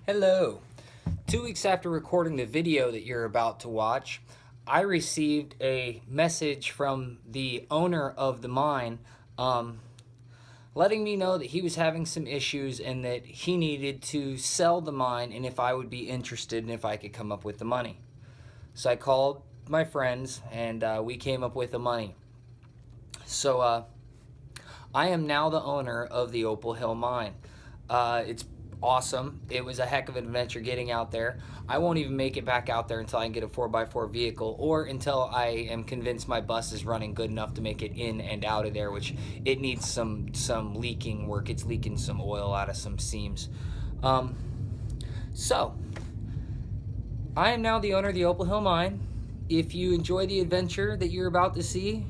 Hello. 2 weeks after recording the video that you're about to watch, I received a message from the owner of the mine letting me know that he was having some issues and that he needed to sell the mine and if I would be interested and if I could come up with the money. So I called my friends and we came up with the money. So I am now the owner of the Opal Hill mine. It's awesome. It was a heck of an adventure getting out there. I won't even make it back out there until I can get a 4x4 vehicle or until I am convinced my bus is running good enough to make it in and out of there, which it needs some leaking work. It's leaking some oil out of some seams. So I am now the owner of the Opal Hill mine. If you enjoy the adventure that you're about to see,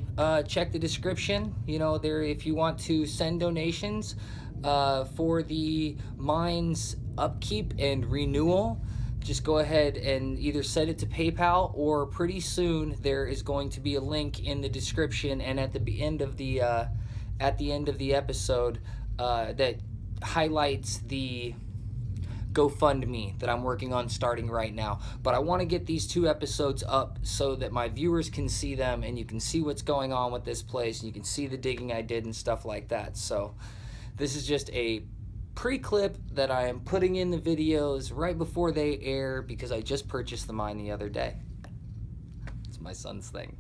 check the description. You know, there, if you want to send donations for the mine's upkeep and renewal, just go ahead and either send it to PayPal, or pretty soon there is going to be a link in the description and at the end of the episode that highlights the GoFundMe that I'm working on starting right now. But I want to get these 2 episodes up so that my viewers can see them and you can see what's going on with this place and you can see the digging I did and stuff like that. So this is just a pre-clip that I am putting in the videos right before they air because I just purchased the mine the other day. It's my son's thing.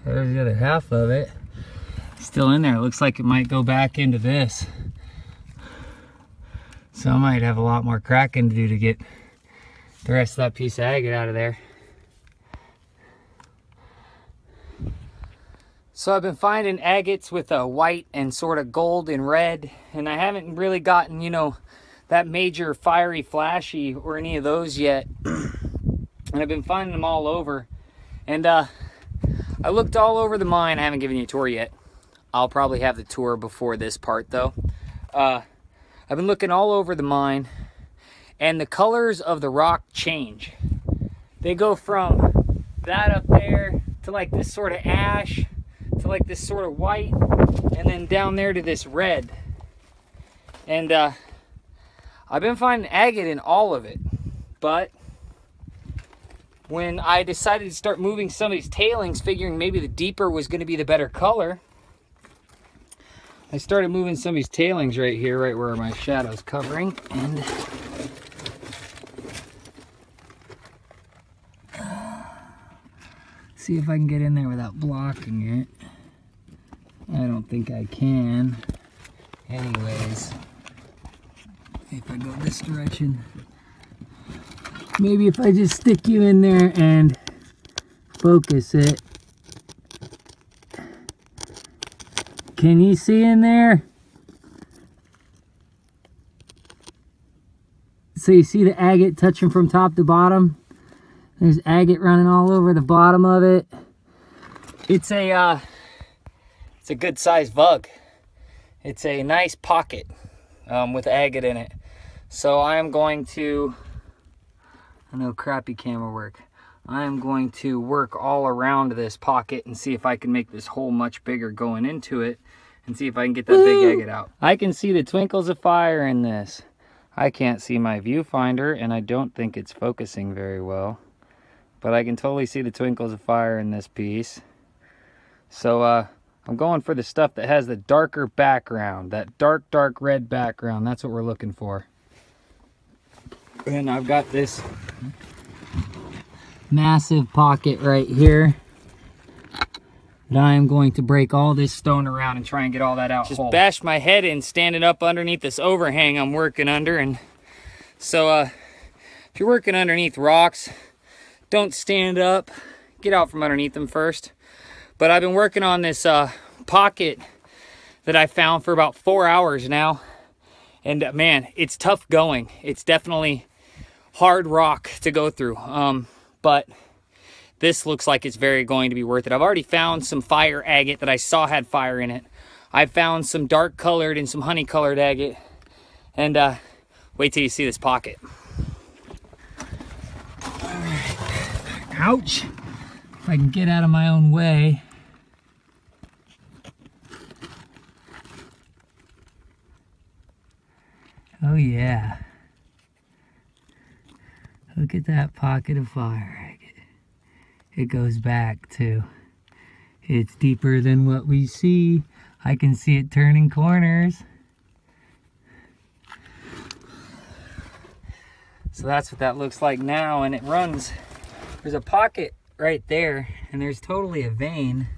There's the other half of it. Still in there. It looks like it might go back into this. So I might have a lot more cracking to do to get the rest of that piece of agate out of there. So I've been finding agates with a white and sort of gold and red, and I haven't really gotten, you know, that major fiery flashy or any of those yet. And I've been finding them all over. And I looked all over the mine. I haven't given you a tour yet. I'll probably have the tour before this part though. I've been looking all over the mine, and the colors of the rock change. They go from that up there to like this sort of ash to like this sort of white, and then down there to this red. And I've been finding agate in all of it, but when I decided to start moving some of these tailings, figuring maybe the deeper was going to be the better color, I started moving some of these tailings right here, right where my shadow's covering, and see if I can get in there without blocking it. I don't think I can. Anyways, if I go this direction, maybe if I just stick you in there and focus it. Can you see in there? So you see the agate touching from top to bottom? There's agate running all over the bottom of it. It's a good sized vug. It's a nice pocket with agate in it. So I am going to, I know crappy camera work. I am going to work all around this pocket and see if I can make this hole much bigger going into it and see if I can get that big agate out. I can see the twinkles of fire in this. I can't see my viewfinder and I don't think it's focusing very well, but I can totally see the twinkles of fire in this piece. So I'm going for the stuff that has the darker background, that dark red background. That's what we're looking for. And I've got this massive pocket right here that I am going to break all this stone around and try and get all that out. Just bashed my head in standing up underneath this overhang I'm working under. And so if you're working underneath rocks, don't stand up, get out from underneath them first. But I've been working on this pocket that I found for about 4 hours now, and man, it's tough going. It's definitely hard rock to go through, but this looks like it's very going to be worth it. I've already found some fire agate that I saw had fire in it. I found some dark colored and some honey colored agate. And wait till you see this pocket. All right. Ouch. If I can get out of my own way. Oh yeah. Look at that pocket of fire agate. It goes back too. It's deeper than what we see. I can see it turning corners. So that's what that looks like now, and it runs. There's a pocket right there, and there's totally a vein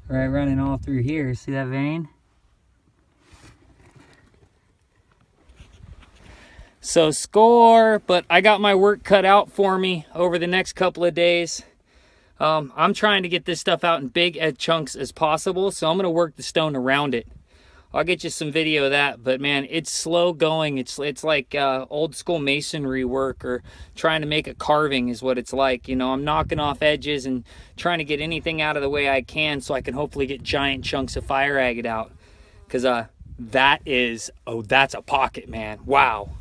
right running all through here. See that vein? So score, but I got my work cut out for me over the next couple of days. I'm trying to get this stuff out in big chunks as possible, so I'm going to work the stone around it. I'll get you some video of that, but man, it's slow going. It's like old school masonry work, or trying to make a carving is what it's like. You know, I'm knocking off edges and trying to get anything out of the way I can so I can hopefully get giant chunks of fire agate out. Because that's a pocket, man. Wow.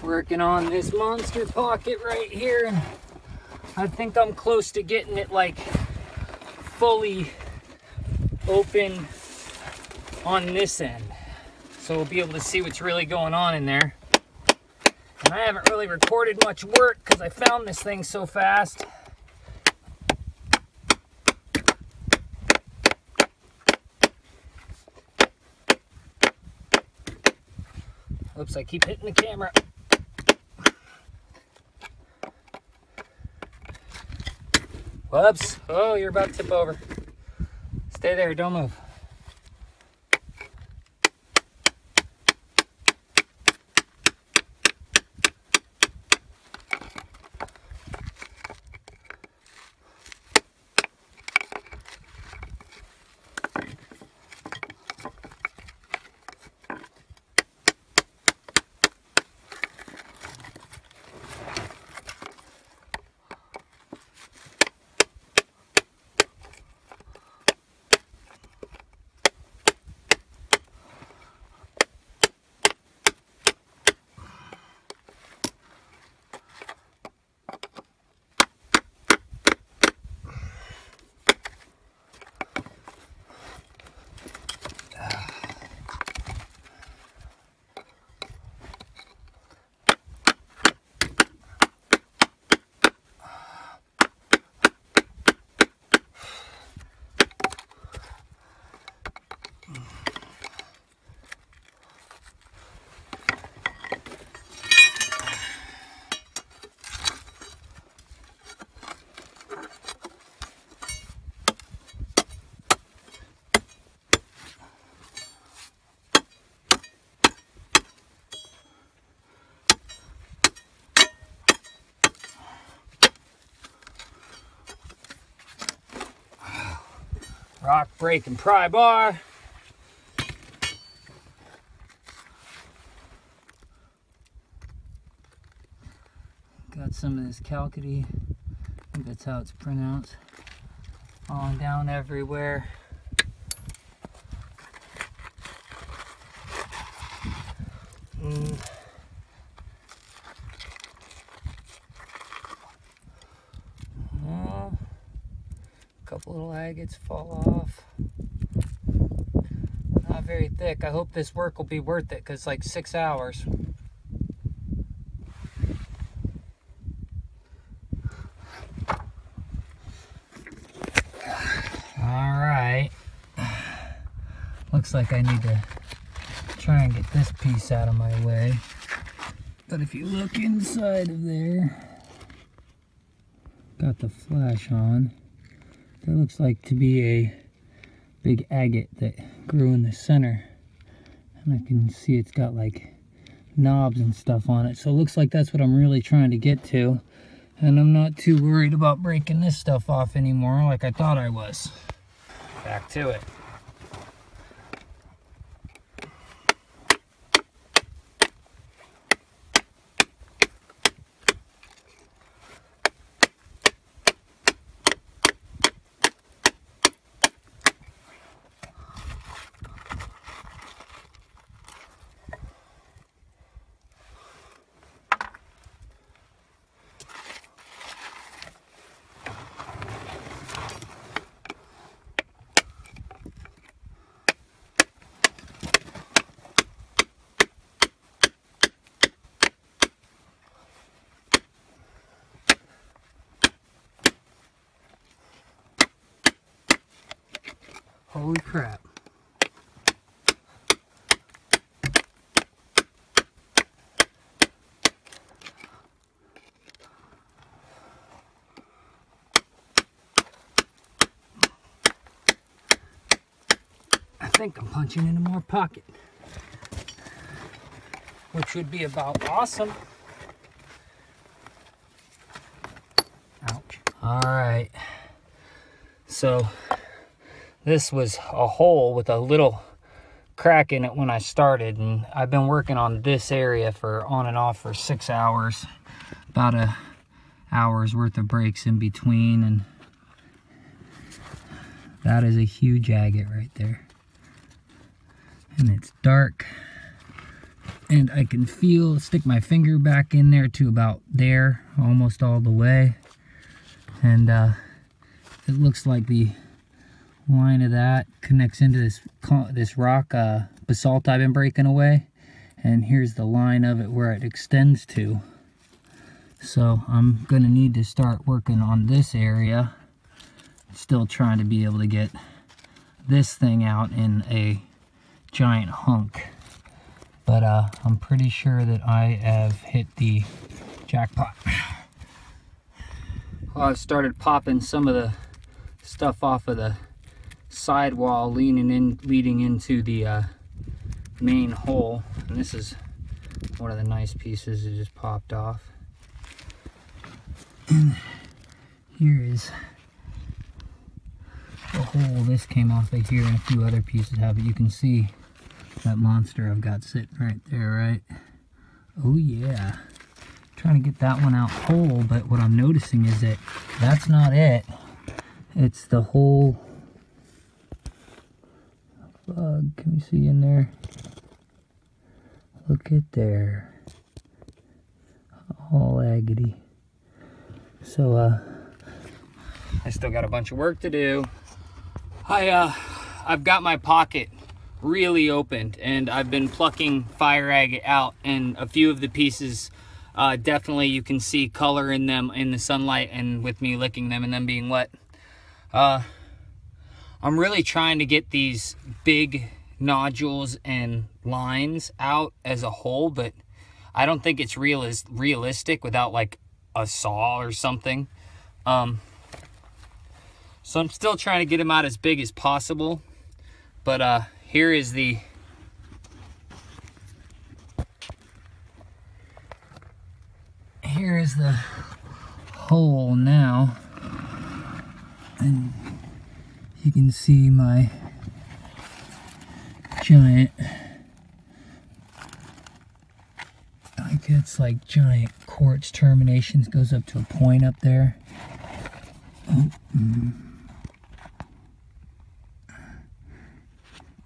Working on this monster pocket right here, and I think I'm close to getting it like fully open on this end, so we'll be able to see what's really going on in there. And I haven't really recorded much work because I found this thing so fast. Oops, I keep hitting the camera. Whoops. Oh, you're about to tip over. Stay there, don't move. Rock brake and pry bar. Got some of this calcity, I think that's how it's pronounced, falling down everywhere. Couple little agates fall off. Not very thick. I hope this work will be worth it, because it's like 6 hours. Alright. Looks like I need to try and get this piece out of my way. But if you look inside of there, got the flash on. That looks like to be a big agate that grew in the center. And I can see it's got like knobs and stuff on it. So it looks like that's what I'm really trying to get to. And I'm not too worried about breaking this stuff off anymore like I thought I was. Back to it. Holy crap. I think I'm punching into more pocket, which would be about awesome. Ouch. All right. So this was a hole with a little crack in it when I started, and I've been working on this area for on and off for 6 hours, about a hour's worth of breaks in between, and that is a huge agate right there. And it's dark, and I can stick my finger back in there to about there, almost all the way, and it looks like the line of that connects into this rock basalt I've been breaking away, and here's the line of it where it extends to. So I'm gonna need to start working on this area, still trying to be able to get this thing out in a giant hunk, but I'm pretty sure that I have hit the jackpot. Well, I've started popping some of the stuff off of the sidewall leading into the main hole, and this is one of the nice pieces that just popped off. And here is the hole. This came off of here, and a few other pieces have it. You can see that monster I've got sitting right there, right? Oh yeah. Trying to get that one out whole, but what I'm noticing is that that's not it. It's the whole bug. Can you see in there? Look at there. All agate. So I still got a bunch of work to do. I've got my pocket really opened, and I've been plucking fire agate out, and a few of the pieces definitely you can see color in them in the sunlight and with me licking them and them being wet. I'm really trying to get these big nodules and lines out as a whole, but I don't think it's realistic without like a saw or something. So I'm still trying to get them out as big as possible, but here is the hole now, and you can see my giant, it's like giant quartz terminations, goes up to a point up there.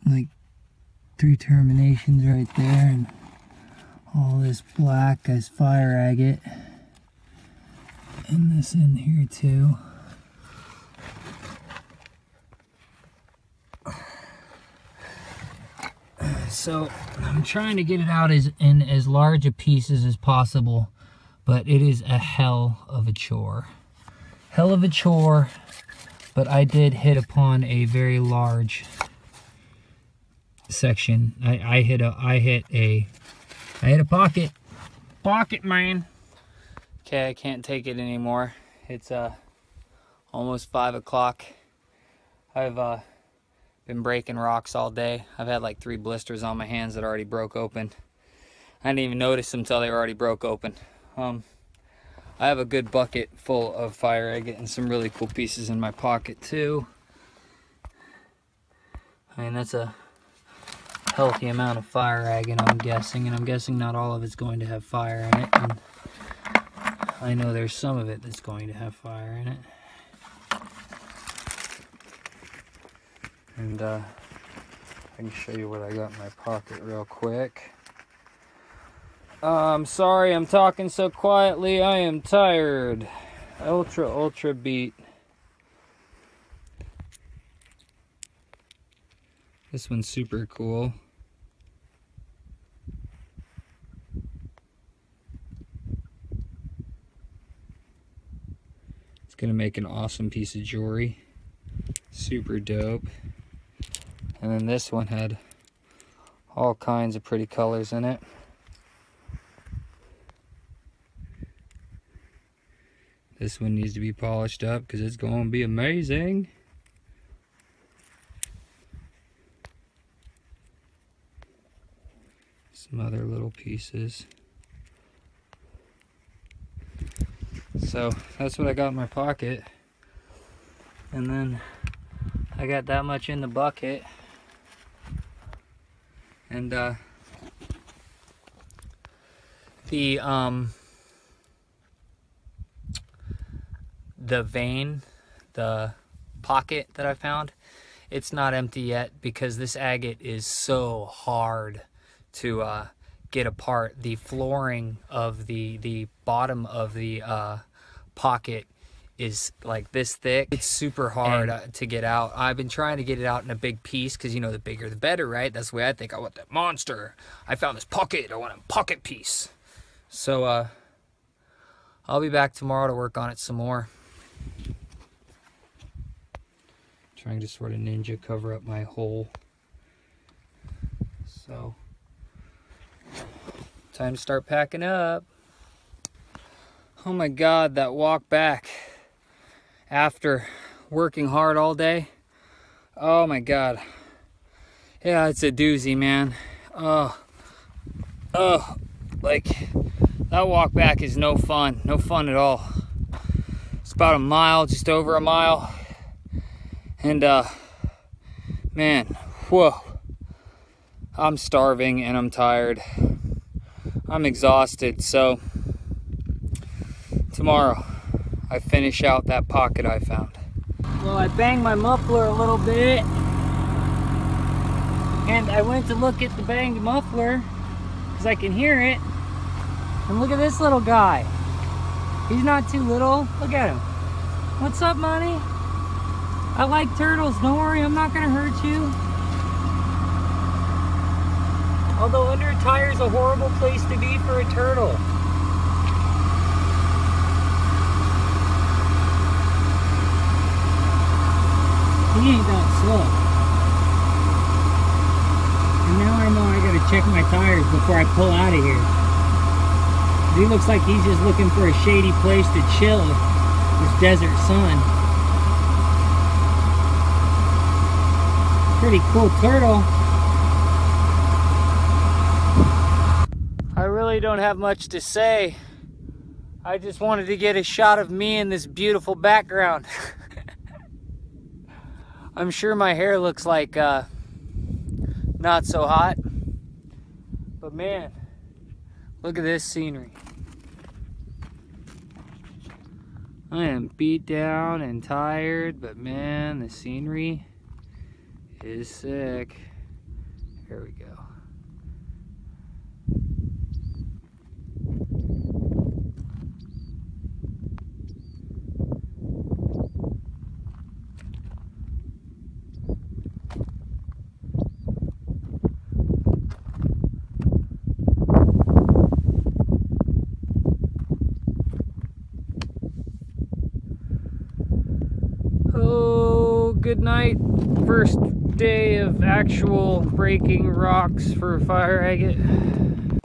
Like 3 terminations right there, and all this black as fire agate, and this in here too. So I'm trying to get it out in as large a pieces as possible, but it is a hell of a chore. Hell of a chore, but I did hit upon a very large section. I hit a pocket, man. Okay, I can't take it anymore. It's almost 5 o'clock. I've been breaking rocks all day. I've had like 3 blisters on my hands that already broke open. I didn't even notice them until they were already broke open. I have a good bucket full of fire agate and some really cool pieces in my pocket too. I mean, that's a healthy amount of fire agate, I'm guessing, and I'm guessing not all of it's going to have fire in it, and I know there's some of it that's going to have fire in it. And I can show you what I got in my pocket real quick. I'm sorry I'm talking so quietly, I am tired. Ultra beat. This one's super cool. It's gonna make an awesome piece of jewelry. Super dope. And then this one had all kinds of pretty colors in it. This one needs to be polished up because it's going to be amazing. Some other little pieces. So that's what I got in my pocket. And then I got that much in the bucket. And the vein, the pocket that I found, it's not empty yet because this agate is so hard to get apart. The flooring of the bottom of the pocket is like this thick. It's super hard to get out. I've been trying to get it out in a big piece because, you know, the bigger the better, right? That's the way I think. I want that monster. I found this pocket. I want a pocket piece. So I'll be back tomorrow to work on it some more. Trying to sort of ninja cover up my hole. So time to start packing up. Oh my God, that walk back after working hard all day. Oh my God. Yeah, it's a doozy, man. Like that walk back is no fun. No fun at all. It's about a mile, just over a mile. And man, whoa. I'm starving and I'm tired. I'm exhausted, so tomorrow I finish out that pocket I found. Well, I banged my muffler a little bit, and I went to look at the banged muffler because I can hear it. And look at this little guy. He's not too little. Look at him. What's up, Money? I like turtles. Don't worry, I'm not gonna hurt you. Although under a tire is a horrible place to be for a turtle. He ain't that slow. And now I know I gotta check my tires before I pull out of here. He looks like he's just looking for a shady place to chill this desert sun. Pretty cool turtle. I really don't have much to say. I just wanted to get a shot of me in this beautiful background. I'm sure my hair looks like not so hot, but man, look at this scenery. I am beat down and tired, but man, the scenery is sick. Here we go. Good night. First day of actual breaking rocks for fire agate.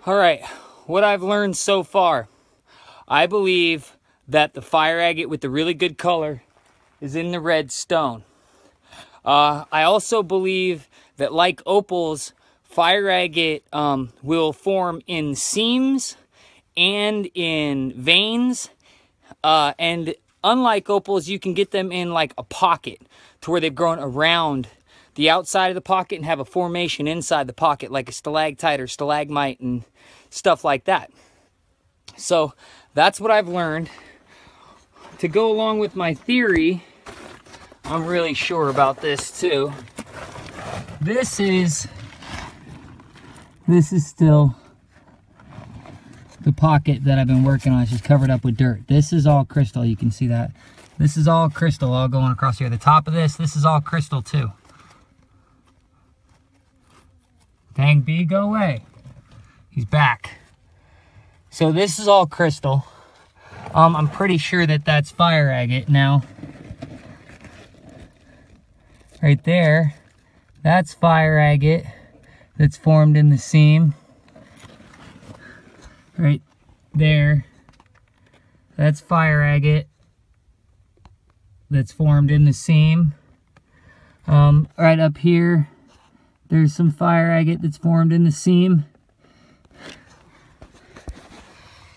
All right, what I've learned so far. I believe that the fire agate with the really good color is in the red stone. I also believe that, like opals, fire agate will form in seams and in veins, and unlike opals, you can get them in like a pocket to where they've grown around the outside of the pocket and have a formation inside the pocket, like a stalactite or stalagmite and stuff like that. So that's what I've learned. To go along with my theory, I'm really sure about this too. This is still the pocket that I've been working on. It's just covered up with dirt. This is all crystal, you can see that. This is all crystal all going across here. The top of this is all crystal too. Dang bee, go away. He's back. So this is all crystal. I'm pretty sure that that's fire agate. Now, right there, That's fire agate that's formed in the seam. Right there. That's fire agate that's formed in the seam. Right up here, there's some fire agate that's formed in the seam.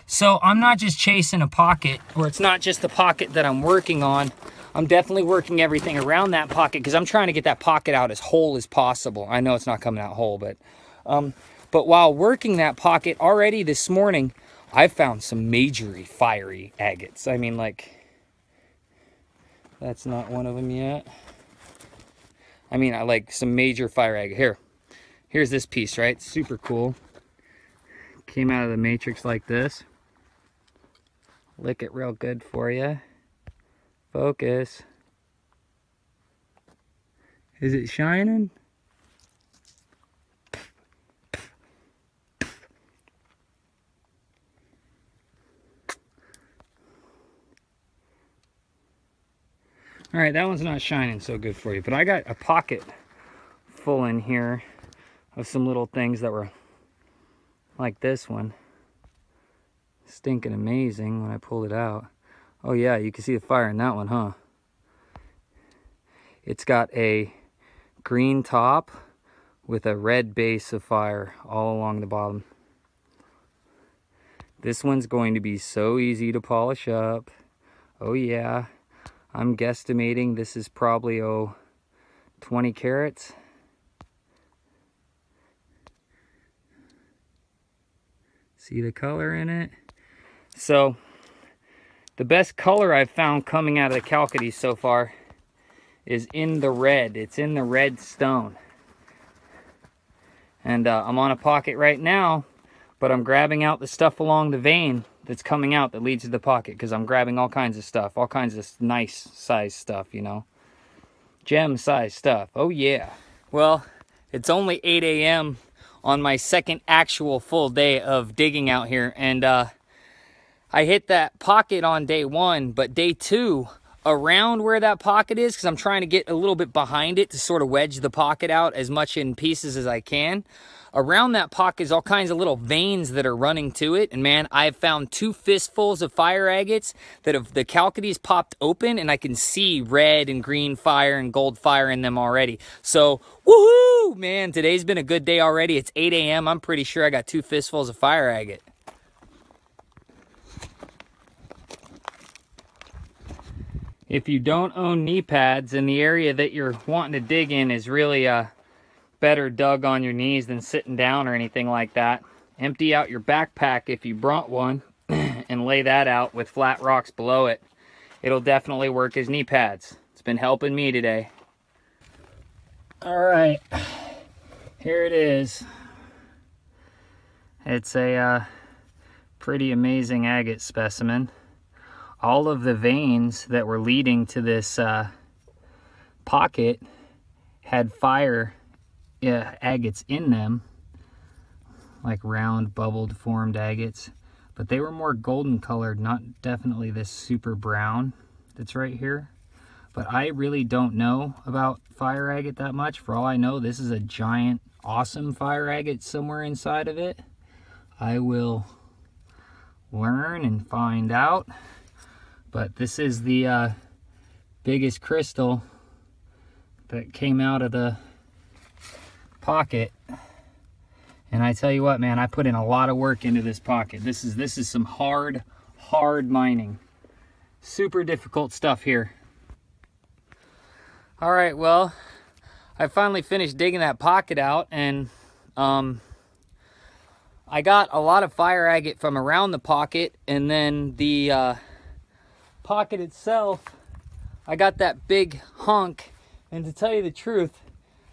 So I'm not just chasing a pocket, or it's not just the pocket that I'm working on. I'm definitely working everything around that pocket because I'm trying to get that pocket out as whole as possible. I know it's not coming out whole, but while working that pocket already this morning, I found some majorly fiery agates. I mean, like, that's not one of them yet. I mean, I like some major fire agate. Here's this piece, right? Super cool. Came out of the matrix like this. Lick it real good for you. Focus. Is it shining? All right, that one's not shining so good for you, but I got a pocket full in here of some little things that were like this one. Stinking amazing when I pulled it out. Oh yeah, you can see the fire in that one, huh? It's got a green top with a red base of fire all along the bottom. This one's going to be so easy to polish up. Oh yeah. I'm guesstimating this is probably 20 carats. See the color in it? So the best color I've found coming out of the Chalcedys so far is in the red. It's in the red stone. And I'm on a pocket right now, but I'm grabbing out the stuff along the vein that's coming out that leads to the pocket, because I'm grabbing all kinds of stuff, all kinds of nice size stuff, you know, gem size stuff. Oh yeah. Well, it's only 8 a.m. on my second actual full day of digging out here, and I hit that pocket on day one, but day two, around where that pocket is, because I'm trying to get a little bit behind it to sort of wedge the pocket out as much in pieces as I can. Around that pocket is all kinds of little veins that are running to it. And man, I've found 2 fistfuls of fire agates that have the Chalcedys popped open, and I can see red and green fire and gold fire in them already. So, woohoo, man, today's been a good day already. It's 8 a.m. I'm pretty sure I got 2 fistfuls of fire agate. If you don't own knee pads and the area that you're wanting to dig in is really better dug on your knees than sitting down or anything like that, empty out your backpack if you brought one and lay that out with flat rocks below it. It'll definitely work as knee pads. It's been helping me today. All right, here it is. It's a pretty amazing agate specimen. All of the veins that were leading to this pocket had fire agates in them, like round bubbled formed agates, but they were more golden colored, not definitely this super brown that's right here. But I really don't know about fire agate that much. For all I know, this is a giant awesome fire agate somewhere inside of it. I will learn and find out. But this is the biggest crystal that came out of the pocket. And I tell you what, man, I put in a lot of work into this pocket. This is some hard mining. Super difficult stuff here. All right, well, I finally finished digging that pocket out, and I got a lot of fire agate from around the pocket, and then the pocket itself, I got that big hunk. And to tell you the truth,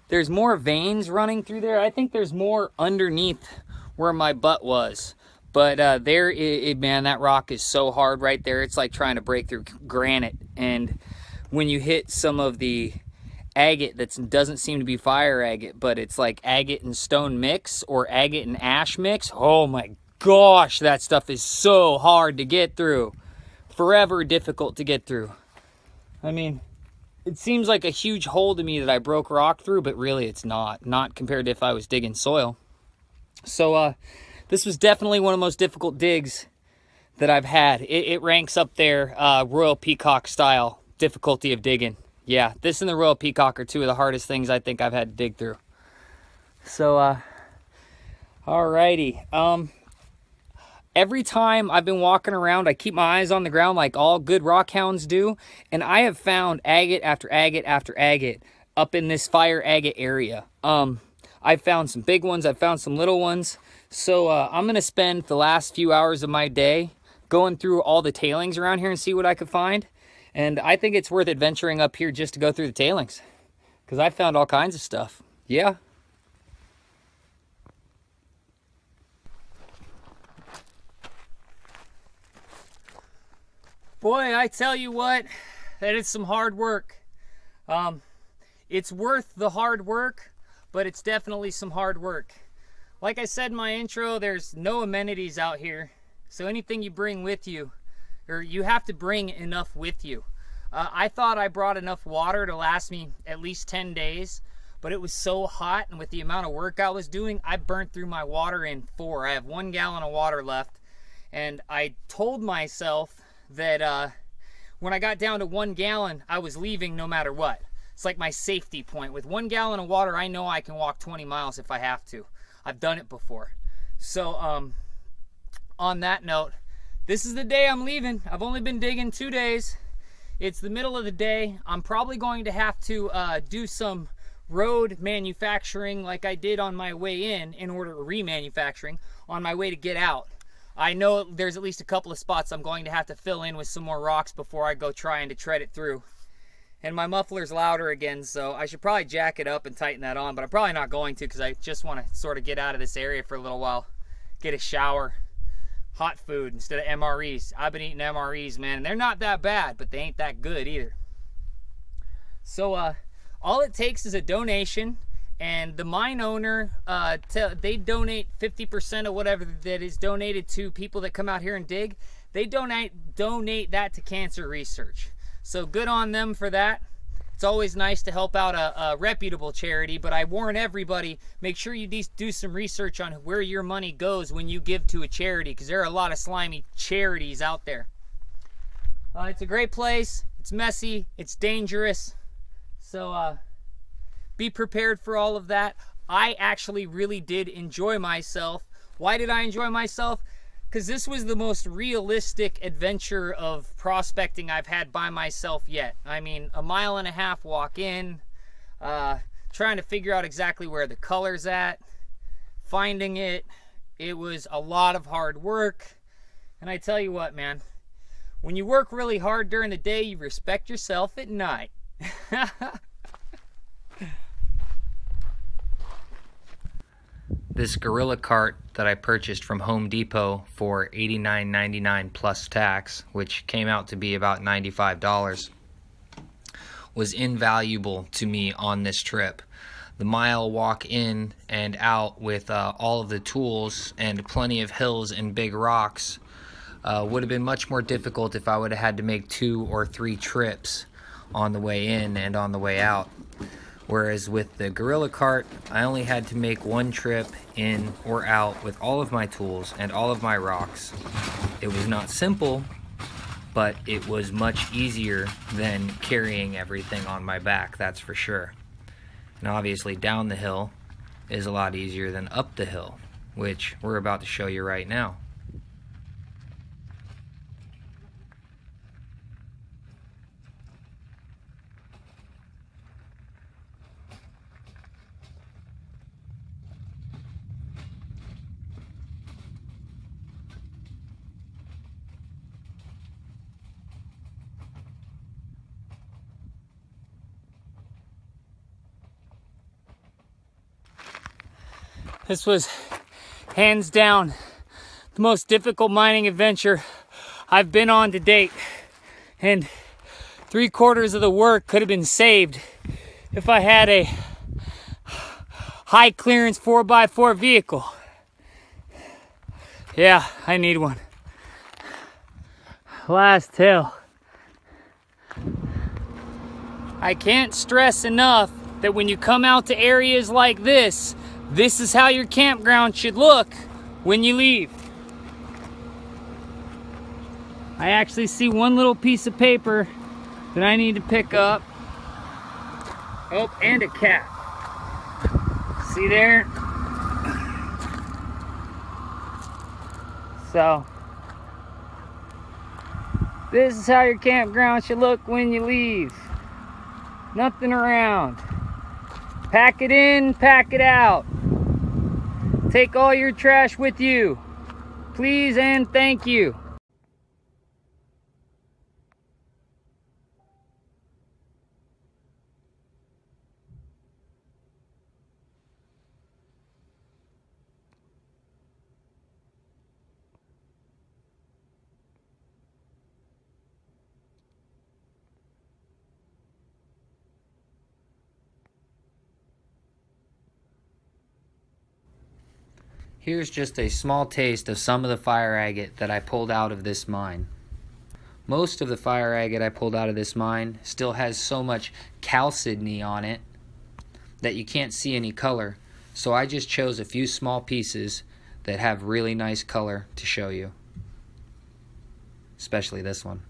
there's more veins running through there. I think there's more underneath where my butt was. But man, that rock is so hard right there. It's like trying to break through granite. And when you hit some of the agate that doesn't seem to be fire agate, but it's like agate and stone mix or agate and ash mix, oh my gosh, that stuff is so hard to get through. Forever difficult to get through. I mean, It seems like a huge hole to me that I broke rock through, but really it's not compared to if I was digging soil. So this was definitely one of the most difficult digs that I've had. It ranks up there, Royal Peacock style difficulty of digging. Yeah, this and the Royal Peacock are two of the hardest things I think I've had to dig through. So alrighty. Every time I've been walking around, I keep my eyes on the ground like all good rock hounds do, and I have found agate after agate after agate up in this fire agate area. I've found some big ones, I've found some little ones. So I'm gonna spend the last few hours of my day going through all the tailings around here and see what I could find. And I think it's worth adventuring up here just to go through the tailings, because I found all kinds of stuff. Yeah. Boy, I tell you what, that is some hard work. It's worth the hard work, but it's definitely some hard work. Like I said in my intro, there's no amenities out here. So anything you bring with you, or you have to bring enough with you. I thought I brought enough water to last me at least 10 days, but it was so hot, and with the amount of work I was doing, I burnt through my water in 4. I have 1 gallon of water left, and I told myself that when I got down to 1 gallon, I was leaving no matter what. It's like my safety point. With 1 gallon of water, I know I can walk 20 miles if I have to. I've done it before. So on that note, this is the day I'm leaving. I've only been digging 2 days. It's the middle of the day. I'm probably going to have to do some road manufacturing like I did on my way in order remanufacturing on my way to get out. I know there's at least a couple of spots I'm going to have to fill in with some more rocks before I go trying to tread it through. And my muffler's louder again, so I should probably jack it up and tighten that on, but I'm probably not going to because I just want to sort of get out of this area for a little while. Get a shower. Hot food instead of MREs. I've been eating MREs, man, and they're not that bad, but they ain't that good either. So all it takes is a donation, and the mine owner, they donate 50% of whatever that is donated to people that come out here and dig. They donate that to cancer research. So good on them for that. It's always nice to help out a reputable charity, but I warn everybody, make sure you do some research on where your money goes when you give to a charity, because there are a lot of slimy charities out there. It's a great place. It's messy. It's dangerous. So be prepared for all of that. I actually really did enjoy myself. Why did I enjoy myself? Because this was the most realistic adventure of prospecting I've had by myself yet. I mean, 1.5 mile walk in, trying to figure out exactly where the color's at, finding it. It was a lot of hard work. And I tell you what, man, when you work really hard during the day, you respect yourself at night. This Gorilla cart that I purchased from Home Depot for $89.99 plus tax, which came out to be about $95, was invaluable to me on this trip. The mile walk in and out with all of the tools and plenty of hills and big rocks would have been much more difficult if I would have had to make 2 or 3 trips on the way in and on the way out. Whereas with the Gorilla cart, I only had to make 1 trip in or out with all of my tools and all of my rocks. It was not simple, but it was much easier than carrying everything on my back, that's for sure. And obviously down the hill is a lot easier than up the hill, which we're about to show you right now. This was hands down the most difficult mining adventure I've been on to date, and 3/4 of the work could have been saved if I had a high clearance 4x4 vehicle. Yeah, I need one. Last hill. I can't stress enough that when you come out to areas like this is how your campground should look when you leave. I actually see one little piece of paper that I need to pick up. Oh, and a cat. See there? So, this is how your campground should look when you leave. Nothing around. Pack it in, pack it out. Take all your trash with you. Please and thank you. Here's just a small taste of some of the fire agate that I pulled out of this mine. Most of the fire agate I pulled out of this mine still has so much chalcedony on it that you can't see any color. So I just chose a few small pieces that have really nice color to show you. Especially this one.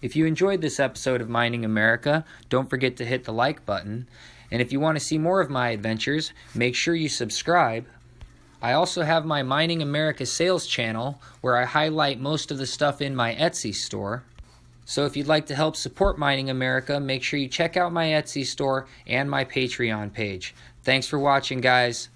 If you enjoyed this episode of Mining America, don't forget to hit the like button. And if you want to see more of my adventures, make sure you subscribe. I also have my Mining America sales channel where I highlight most of the stuff in my Etsy store. So if you'd like to help support Mining America, make sure you check out my Etsy store and my Patreon page. Thanks for watching, guys.